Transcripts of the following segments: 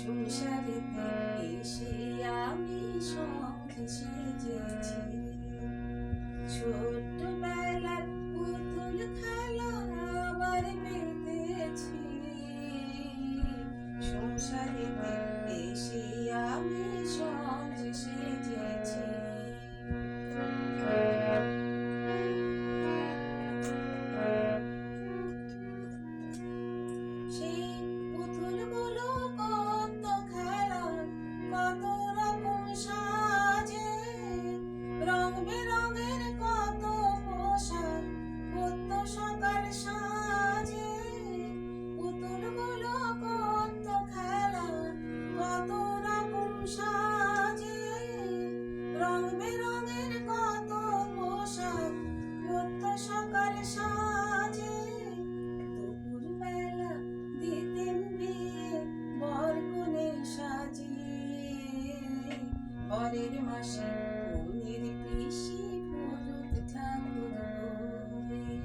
সংসারেতে এসে আমি সঙ্গে সেজেছি। ছোট্টবেলার পুতুল খেলা আবার পেতেছি। সংসারেতে এসে আমি সঙ্গে সেজেছি। সেই পুতুলগুলো কত খেলা, কত রকম সাজে, রং বেরঙের কত পোশাক কত সকাল সাজে। পুতুলগুলো কত খেলা, কত রকম সাজে, রং বেরঙের কত পোশাক কত সকাল সাজে। দুপুরবেলা দিতেন বিয়ে বর কনে সাজিয়ে, বরের মাসি কনের পিসি পুরুত ঠাকুর হয়ে।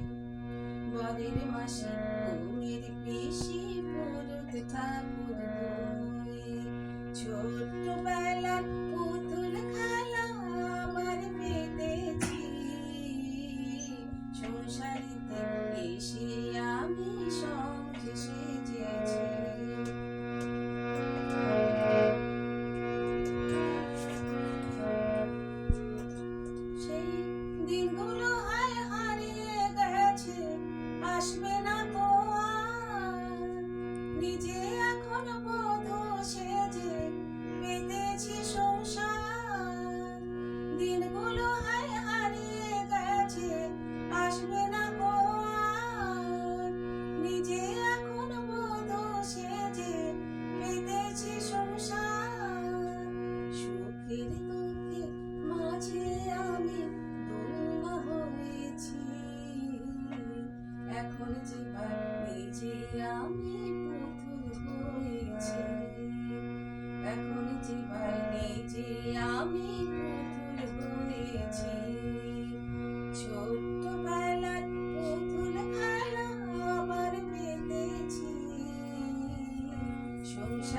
বরের মাসি কনের পিসি পুরুত ঠাকুর হয়ে। ছোট্টবেলার পুতুল খেলা আবার পেতেছি। সংসারেতে এসে আমি সঙ্গে সেজেছি। সেই দিনগুলো হারিয়ে গেছে, আসবে না তো আর। নিজে এখন বধূ সেজে পেতেছি সংসার। দিনগুলো হারিয়ে গেছে, আসবে না তো আর। নিজে এখন বধূ সেজে পেতেছি সংসার। সুখের দুঃখের মাঝে আমি দুলনা হয়েছি। এখন যে নিজে আমি পুতুল হয়েছি। এখন যে নিজে আমি পুতুল হয়েছি। ছোট্টবেলার পুতুল খেলা আবার পেতেছি। সংসার